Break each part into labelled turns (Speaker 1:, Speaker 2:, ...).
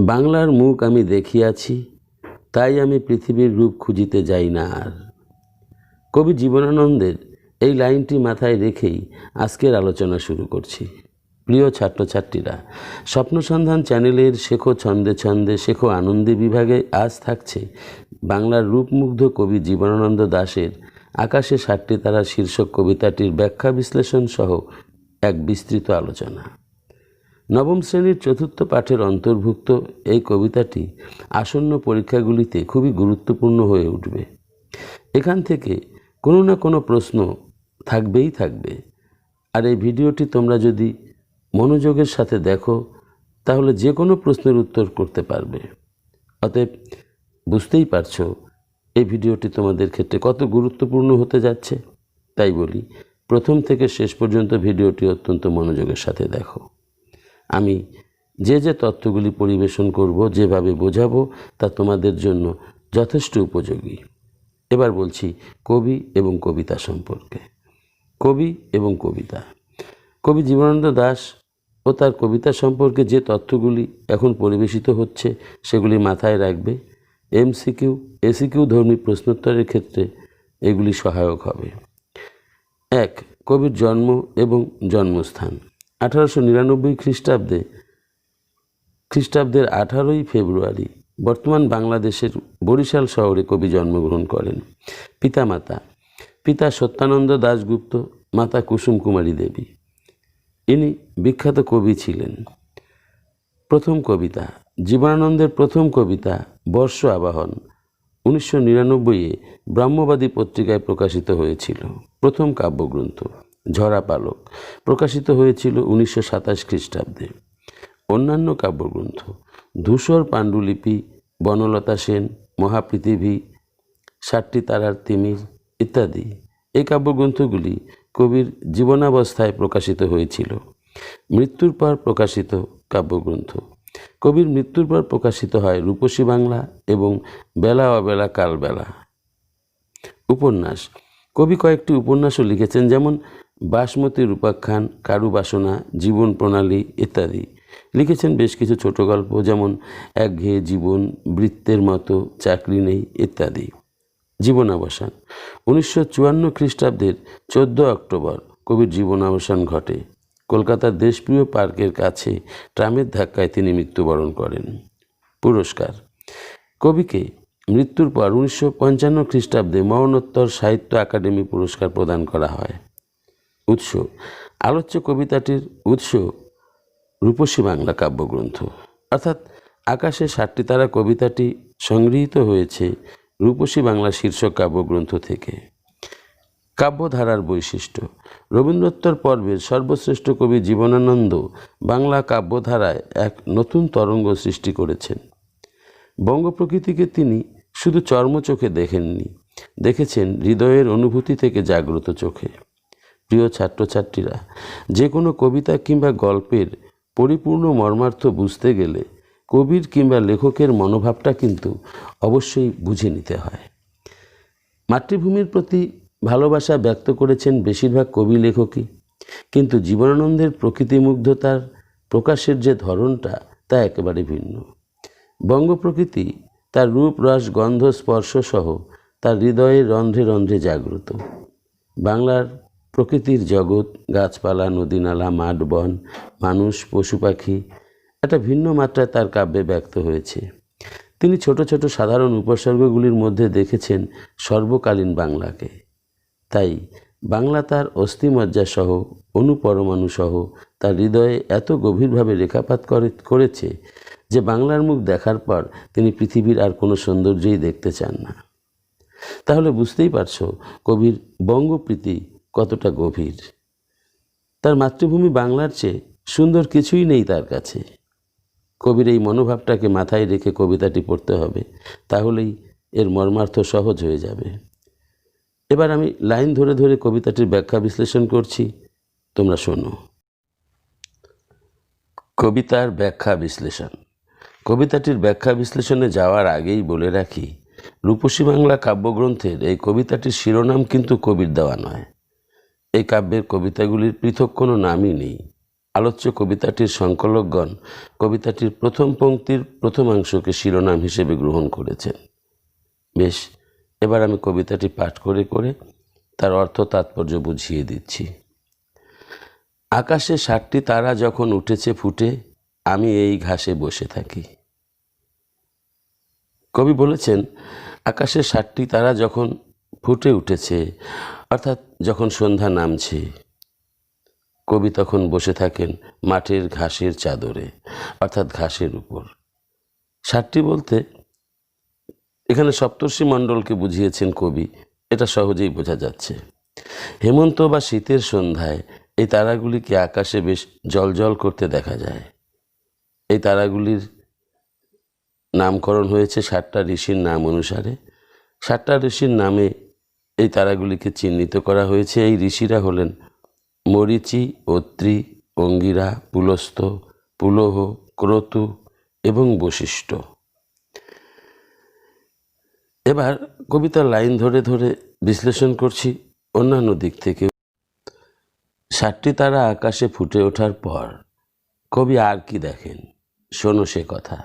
Speaker 1: বাংলার মুখ আমি দেখিয়াছি, তাই আমি পৃথিবীর রূপ খুঁজিতে যাই না আর। কবি জীবনানন্দের এই লাইনটি মাথায় রেখেই আজকের আলোচনা শুরু করছি। প্রিয় ছাত্রছাত্রীরা, স্বপ্ন সন্ধান চ্যানেলের শেখো ছন্দে ছন্দে শেখো আনন্দে বিভাগে আজ থাকছে বাংলার রূপমুগ্ধ কবি জীবনানন্দ দাশের আকাশে ৭টি তারা শীর্ষক কবিতাটির ব্যাখ্যা বিশ্লেষণ সহ এক বিস্তৃত আলোচনা। নবম শ্রেণীর চতুর্থ পাঠের অন্তর্ভুক্ত এই কবিতাটি আসন্ন পরীক্ষাগুলিতে খুবই গুরুত্বপূর্ণ হয়ে উঠবে। এখান থেকে কোনো না কোনো প্রশ্ন থাকবে। আর এই ভিডিওটি তোমরা যদি মনোযোগের সাথে দেখো তাহলে যে কোনো প্রশ্নের উত্তর করতে পারবে। অতএব বুঝতেই পারছো এই ভিডিওটি তোমাদের ক্ষেত্রে কত গুরুত্বপূর্ণ হতে যাচ্ছে। তাই বলি, প্রথম থেকে শেষ পর্যন্ত ভিডিওটি অত্যন্ত মনোযোগের সাথে দেখো। আমি যে তথ্যগুলি পরিবেশন করব, যেভাবে বোঝাবো, তা তোমাদের জন্য যথেষ্ট উপযোগী। এবার বলছি কবি এবং কবিতা সম্পর্কে। কবি এবং কবিতা। কবি জীবনানন্দ দাশ ও তার কবিতা সম্পর্কে যে তথ্যগুলি এখন পরিবেশিত হচ্ছে সেগুলি মাথায় রাখবে। এমসিকিউ, এসিকিউ ধর্মী প্রশ্নোত্তরের ক্ষেত্রে এগুলি সহায়ক হবে। ১. কবির জন্ম এবং জন্মস্থান। 1899 খ্রিস্টাব্দের 18ই ফেব্রুয়ারি বর্তমান বাংলাদেশের বরিশাল শহরে কবি জন্মগ্রহণ করেন। পিতামাতা: পিতা সত্যানন্দ দাশগুপ্ত, মাতা কুসুম কুমারী দেবী। ইনি বিখ্যাত কবি ছিলেন। প্রথম কবিতা। জীবনানন্দের প্রথম কবিতা বর্ষ আবাহন 1999-এ ব্রহ্মবাদী পত্রিকায় প্রকাশিত হয়েছিল। প্রথম কাব্যগ্রন্থ ঝরা পালক প্রকাশিত হয়েছিল 1927 খ্রিস্টাব্দে। অন্যান্য কাব্যগ্রন্থ: ধূসর পাণ্ডুলিপি, বনলতা সেন, মহাপৃথিবী, ৭টি তারার তিমির ইত্যাদি। এই কাব্যগ্রন্থগুলি কবির জীবনাবস্থায় প্রকাশিত হয়েছিল। মৃত্যুর পর প্রকাশিত কাব্যগ্রন্থ: কবির মৃত্যুর পর প্রকাশিত হয় রূপসী বাংলা এবং বেলা অবেলা কালবেলা। উপন্যাস: কবি কয়েকটি উপন্যাসও লিখেছেন, যেমন বাসমতী রূপাখ্যান, কারুবাসনা, জীবন প্রণালী ইত্যাদি। লিখেছেন বেশ কিছু ছোট গল্প, যেমন একঘেয়ে জীবন, বৃত্তের মতো, চাকরি নেই ইত্যাদি। জীবনাবসান: 1954 খ্রিস্টাব্দের 14 অক্টোবর কবির জীবনাবসান ঘটে। কলকাতার দেশপ্রিয় পার্কের কাছে ট্রামের ধাক্কায় তিনি মৃত্যুবরণ করেন। পুরস্কার: কবিকে মৃত্যুর পর 1955 খ্রিস্টাব্দে মরণোত্তর সাহিত্য একাডেমি পুরস্কার প্রদান করা হয়। উৎস: আলোচ্য কবিতাটির উৎস রূপসী বাংলা কাব্যগ্রন্থ। অর্থাৎ আকাশে ৭টি তারা কবিতাটি সংগৃহীত হয়েছে রূপসী বাংলা শীর্ষক কাব্যগ্রন্থ থেকে। কাব্যধারার বৈশিষ্ট্য: রবীন্দ্রোত্তর পর্বের সর্বশ্রেষ্ঠ কবি জীবনানন্দ বাংলা কাব্যধারায় এক নতুন তরঙ্গ সৃষ্টি করেছেন। বঙ্গপ্রকৃতিকে তিনি শুধু চর্মচোখে দেখেননি, দেখেছেন হৃদয়ের অনুভূতি থেকে জাগ্রত চোখে। প্রিয় ছাত্রছাত্রীরা, যে কোনো কবিতা কিংবা গল্পের পরিপূর্ণ মর্মার্থ বুঝতে গেলে কবির কিংবা লেখকের মনোভাবটা কিন্তু অবশ্যই বুঝে নিতে হয়। মাতৃভূমির প্রতি ভালোবাসা ব্যক্ত করেছেন বেশিরভাগ কবি লেখকই, কিন্তু জীবনানন্দের প্রকৃতিমুগ্ধতার প্রকাশের যে ধরনটা তা একেবারে ভিন্ন। বঙ্গপ্রকৃতি তার রূপ, রস, গন্ধ, স্পর্শ সহ তার হৃদয়ের রন্ধ্রে রন্ধ্রে জাগ্রত। বাংলার প্রকৃতির জগৎ, গাছপালা, নদীনালা, মাঠ, বন, মানুষ, পশু পাখি একটা ভিন্ন মাত্রায় তার কাব্যে ব্যক্ত হয়েছে। তিনি ছোট ছোট সাধারণ উপসর্গগুলির মধ্যে দেখেছেন সর্বকালীন বাংলাকে। তাই বাংলা তার অস্থিমজ্জা সহ, অনুপরমাণু সহ তার হৃদয়ে এত গভীরভাবে রেখাপাত করেছে যে বাংলার মুখ দেখার পর তিনি পৃথিবীর আর কোনো সৌন্দর্যই দেখতে চান না। তাহলে বুঝতেই পারছো কবির বঙ্গপ্রীতি কতটা গভীর। তার মাতৃভূমি বাংলার চেয়ে সুন্দর কিছুই নেই তার কাছে। কবির এই মনোভাবটাকে মাথায় রেখে কবিতাটি পড়তে হবে, তাহলেই এর মর্মার্থ সহজ হয়ে যাবে। এবার আমি লাইন ধরে ধরে কবিতাটির ব্যাখ্যা বিশ্লেষণ করছি, তোমরা শোনো। কবিতার ব্যাখ্যা বিশ্লেষণ। কবিতাটির ব্যাখ্যা বিশ্লেষণে যাওয়ার আগেই বলে রাখি, রূপসী বাংলা কাব্যগ্রন্থের এই কবিতাটির শিরোনাম কিন্তু কবির দেওয়া নয়। এই কাব্যের কবিতাগুলির পৃথক কোনো নামই নেই। আলোচ্য কবিতাটির সংকলকগণ কবিতাটির প্রথম পংক্তির প্রথমাংশকে শিরোনাম হিসেবে গ্রহণ করেছেন। বেশ, এবার আমি কবিতাটি পাঠ করে করে তার অর্থ তাৎপর্য বুঝিয়ে দিচ্ছি। আকাশে 7টি তারা যখন উঠেছে ফুটে, আমি এই ঘাসে বসে থাকি। কবি বলেছেন, আকাশে 7টি তারা যখন ফুটে উঠেছে, অর্থাৎ যখন সন্ধ্যা নামছে, কবি তখন বসে থাকেন মাঠের ঘাসের চাদরে, অর্থাৎ ঘাসের উপর। 7টি বলতে এখানে সপ্তর্ষি মণ্ডলকে বুঝিয়েছেন কবি, এটা সহজেই বোঝা যাচ্ছে। হেমন্ত বা শীতের সন্ধ্যায় এই তারাগুলিকে আকাশে বেশ জ্বলজ্বল করতে দেখা যায়। এই তারাগুলির নামকরণ হয়েছে 7টা ঋষির নাম অনুসারে। 7টা ঋষির নামে এই তারাগুলিকে চিহ্নিত করা হয়েছে। এই ঋষিরা হলেন মরীচি, অত্রি, অঙ্গিরা, পুলস্ত, পুলহ, ক্রতু এবং বশিষ্ঠ। এবার কবিতার লাইন ধরে ধরে বিশ্লেষণ করছি অন্যান্য দিক থেকে। 7টি তারা আকাশে ফুটে ওঠার পর কবি আর কি দেখেন, শোনো সে কথা।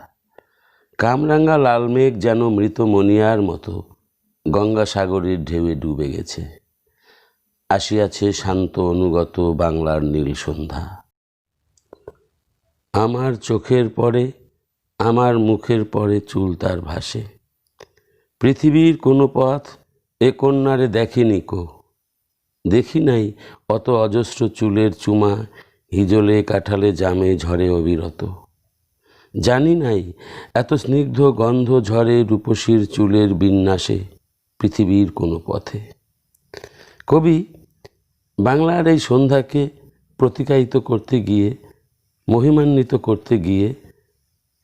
Speaker 1: কামরাঙ্গা লাল মেঘ যেন মৃত মনিয়ার মতো গঙ্গাসাগরের ঢেউয়ে ডুবে গেছে। আসিয়াছে শান্ত অনুগত বাংলার নীল সন্ধ্যা। আমার চোখের পরে, আমার মুখের পরে চুল তার ভাসে। পৃথিবীর কোনো পথ এ কন্যারে দেখেনি কো। দেখি নাই অত অজস্র চুলের চুমা হিজলে কাঁঠালে জামে ঝরে অবিরত। জানি নাই এত স্নিগ্ধ গন্ধ ঝরে রূপসীর চুলের বিন্যাসে পৃথিবীর কোনো পথে। কবি বাংলার এই সন্ধ্যাকে প্রতিকায়িত করতে গিয়ে, মহিমান্বিত করতে গিয়ে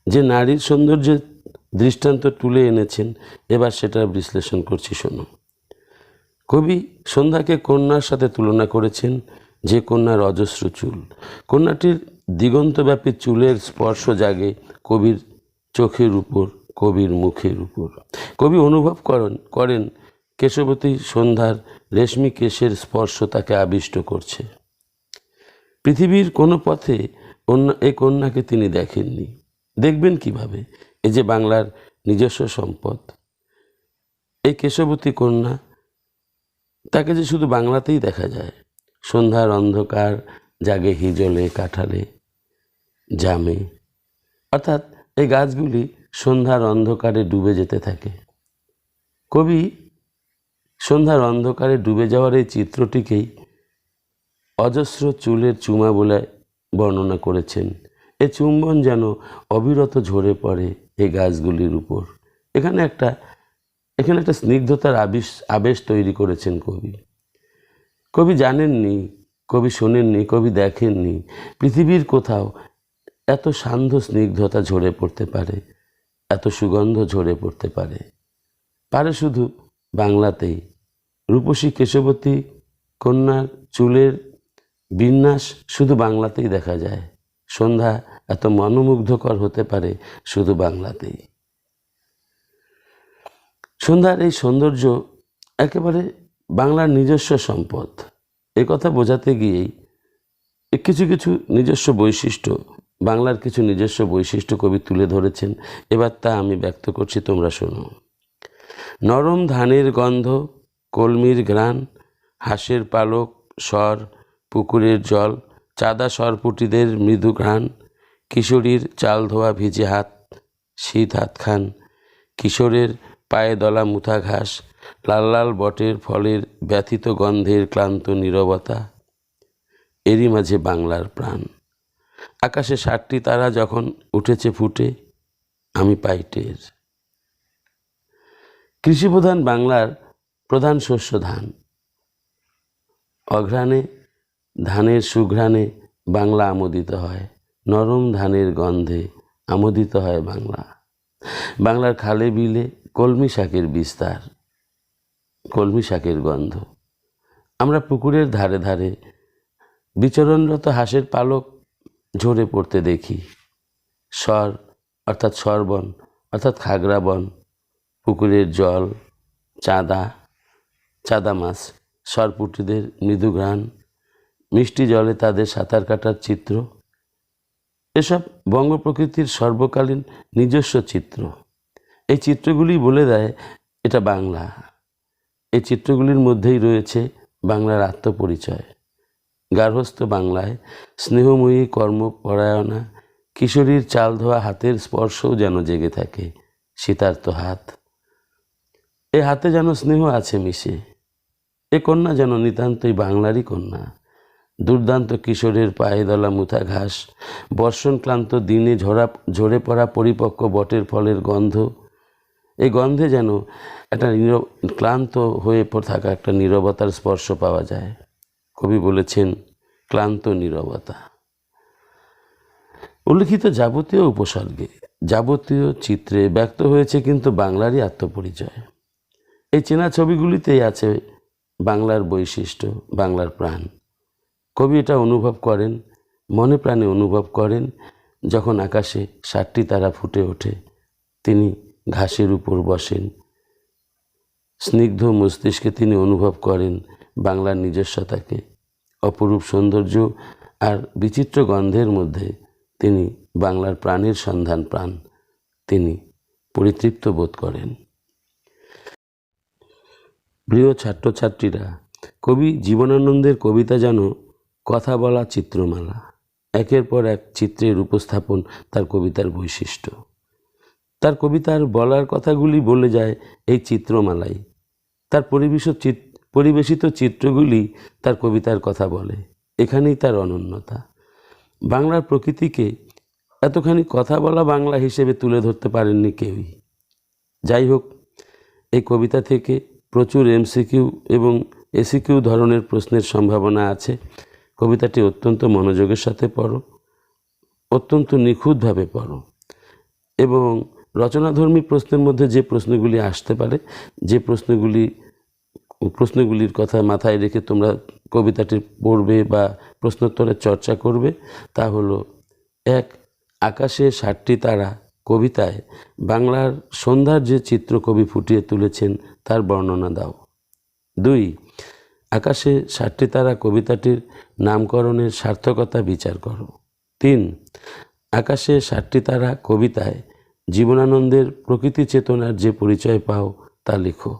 Speaker 1: যে নারীর সৌন্দর্যের দৃষ্টান্ত তুলে এনেছেন, এবার সেটা বিশ্লেষণ করছি, শোনো। কবি সন্ধ্যাকে কন্যার সাথে তুলনা করেছেন, যে কন্যার অজস্র চুল। কন্যাটির দিগন্তব্যাপী চুলের স্পর্শ জাগে কবির চোখের উপর, কবির মুখের উপর। কবি অনুভব করেন কেশবতী সন্ধ্যার রেশমি কেশের স্পর্শ তাকে আবিষ্ট করছে। পৃথিবীর কোনো পথে এই কন্যাকে তিনি দেখেননি। দেখবেন কিভাবে? এই যে বাংলার নিজস্ব সম্পদ, এই কেশবতী কন্যা, তাকে যে শুধু বাংলাতেই দেখা যায়। সন্ধ্যার অন্ধকার জাগে হিজলে, কাঁঠালে, জামে, অর্থাৎ এই গাছগুলি সন্ধ্যার অন্ধকারে ডুবে যেতে থাকে। কবি সন্ধ্যার অন্ধকারে ডুবে যাওয়ার এই চিত্রটিকেই অজস্র চুলের চুমা বলে বর্ণনা করেছেন। এ চুম্বন যেন অবিরত ঝরে পড়ে এই গাছগুলির উপর। এখানে একটা স্নিগ্ধতার আবেশ তৈরি করেছেন কবি। কবি জানেননি, কবি শোনেননি, কবি দেখেননি পৃথিবীর কোথাও এত সান্ধ্য স্নিগ্ধতা ঝরে পড়তে পারে, এত সুগন্ধ ঝরে পড়তে পারে শুধু বাংলাতেই। রূপসী কেশবতী কন্যার চুলের বিন্যাস শুধু বাংলাতেই দেখা যায়। সন্ধ্যা এত মনোমুগ্ধকর হতে পারে শুধু বাংলাতেই। সন্ধ্যার এই সৌন্দর্য একেবারে বাংলার নিজস্ব সম্পদ। এ কথা বোঝাতে গিয়েই কিছু কিছু নিজস্ব বৈশিষ্ট্য, বাংলার কিছু নিজস্ব বৈশিষ্ট্য কবি তুলে ধরেছেন। এবার তা আমি ব্যক্ত করছি, তোমরা শোনো। নরম ধানের গন্ধ, কলমির ঘ্রাণ, হাঁসের পালক, স্বর, পুকুরের জল, চাঁদা সরপুটিদের মৃদু ঘ্রাণ, কিশোরীর চাল ধোয়া ভিজে হাত, শীত হাতখান, কিশোরের পায়ে দলা মুথা ঘাস, লাল লাল বটের ফলের ব্যথিত গন্ধের ক্লান্ত নীরবতা, এরই মাঝে বাংলার প্রাণ। আকাশে 7টি তারা যখন উঠেছে ফুটে, আমি পাই টের। কৃষিপ্রধান বাংলার প্রধান শস্য ধান। অঘ্রাণে ধানের সুঘ্রাণে বাংলা আমোদিত হয়। নরম ধানের গন্ধে আমোদিত হয় বাংলা। বাংলার খালে বিলে কলমি শাকের বিস্তার, কলমি শাকের গন্ধ। আমরা পুকুরের ধারে ধারে বিচরণরত হাঁসের পালক ঝরে পড়তে দেখি। স্বর অর্থাৎ স্বরবন, অর্থাৎ খাগড়া বন, পুকুরের জল, চাঁদা মাছ, সরপুটিদের মৃদু ঘ্রাণ, মিষ্টি জলে তাদের সাঁতার কাটার চিত্র, এসব বঙ্গ প্রকৃতির সর্বকালীন নিজস্ব চিত্র। এই চিত্রগুলি বলে দেয় এটা বাংলা। এই চিত্রগুলির মধ্যেই রয়েছে বাংলার আত্মপরিচয়। গার্হস্থ্য বাংলায় স্নেহময়ী কর্মপরায়ণা কিশোরীর চাল ধোয়া হাতের স্পর্শও যেন জেগে থাকে, শীতার্ত হাত। এ হাতে যেন স্নেহ আছে মিশে। এ কন্যা যেন নিতান্তই বাংলারই কন্যা। দুর্দান্ত কিশোরের পায়ে দলা মুথা ঘাস, বর্ষণ ক্লান্ত দিনে ঝরে পড়া পরিপক্ক বটের ফলের গন্ধ, এই গন্ধে যেন একটা ক্লান্ত হয়ে থাকা একটা নীরবতার স্পর্শ পাওয়া যায়। কবি বলেছেন ক্লান্ত নীরবতা। উল্লিখিত যাবতীয় উপসর্গে, যাবতীয় চিত্রে ব্যক্ত হয়েছে কিন্তু বাংলারই আত্মপরিচয়। এই চেনা ছবিগুলিতেই আছে বাংলার বৈশিষ্ট্য, বাংলার প্রাণ। কবি এটা অনুভব করেন, মনে প্রাণে অনুভব করেন যখন আকাশে 7টি তারা ফুটে ওঠে, তিনি ঘাসের উপর বসেন। স্নিগ্ধ মস্তিষ্কে তিনি অনুভব করেন বাংলার নিজস্বতাকে। অপরূপ সৌন্দর্য আর বিচিত্র গন্ধের মধ্যে তিনি বাংলার প্রাণের সন্ধান পান, তিনি পরিতৃপ্ত বোধ করেন। প্রিয় ছাত্রছাত্রীরা, কবি জীবনানন্দের কবিতা যেন কথা বলা চিত্রমালা। একের পর এক চিত্রের উপস্থাপন তার কবিতার বৈশিষ্ট্য। তার কবিতার বলার কথাগুলি বলে যায় এই চিত্রমালাই। তার পরিবেশিত চিত্রগুলি তার কবিতার কথা বলে। এখানেই তার অনন্যতা। বাংলার প্রকৃতিকে এতখানি কথা বলা বাংলা হিসেবে তুলে ধরতে পারেননি কেউই। যাই হোক, এই কবিতা থেকে প্রচুর এমসিকিউ এবং এসিকিউ ধরনের প্রশ্নের সম্ভাবনা আছে। কবিতাটি অত্যন্ত মনোযোগের সাথে পড়ো, অত্যন্ত নিখুঁতভাবে পড়ো এবং রচনাধর্মী প্রশ্নের মধ্যে যে প্রশ্নগুলি আসতে পারে, যে প্রশ্নগুলির কথা মাথায় রেখে তোমরা কবিতাটি পড়বে বা প্রশ্নোত্তরের চর্চা করবে, তা হলো 1. আকাশে 7টি তারা কবিতায় বাংলার সন্ধ্যার যে চিত্র কবি ফুটিয়ে তুলেছেন তার বর্ণনা দাও। 2. আকাশে 7টি তারা কবিতাটির নামকরণের সার্থকতা বিচার করো। 3. আকাশে 7টি তারা কবিতায় জীবনানন্দের প্রকৃতি চেতনার যে পরিচয় পাও তা লিখো।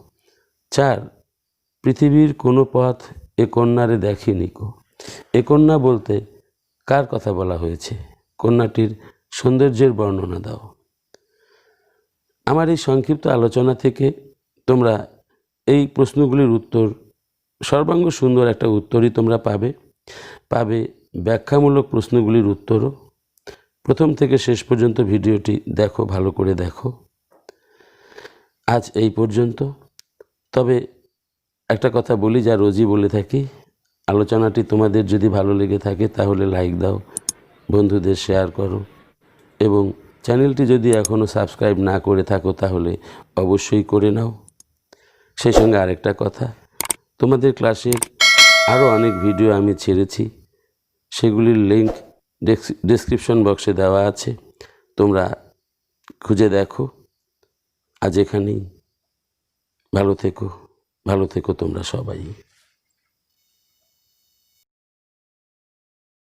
Speaker 1: 4. পৃথিবীর কোনো পথ এ কন্যারে দেখেনি কো। এ কন্যা বলতে কার কথা বলা হয়েছে? কন্যাটির সৌন্দর্যের বর্ণনা দাও। আমার এই সংক্ষিপ্ত আলোচনা থেকে তোমরা এই প্রশ্নগুলির উত্তর, সর্বাঙ্গ সুন্দর একটা উত্তরই তোমরা পাবে ব্যাখ্যামূলক প্রশ্নগুলির উত্তরও। প্রথম থেকে শেষ পর্যন্ত ভিডিওটি দেখো, ভালো করে দেখো। আজ এই পর্যন্ত। তবে একটা কথা বলি, যা রোজই বলে থাকি, আলোচনাটি তোমাদের যদি ভালো লেগে থাকে তাহলে লাইক দাও, বন্ধুদের শেয়ার করো এবং চ্যানেলটি যদি এখনও সাবস্ক্রাইব না করে থাকো তাহলে অবশ্যই করে নাও। সেই সঙ্গে আরেকটা কথা, তোমাদের ক্লাসে আরও অনেক ভিডিও আমি ছেড়েছি, সেগুলির লিঙ্ক ডেসক্রিপশন বক্সে দেওয়া আছে, তোমরা খুঁজে দেখো। আজ এখানেই। ভালো থেকো তোমরা সবাই।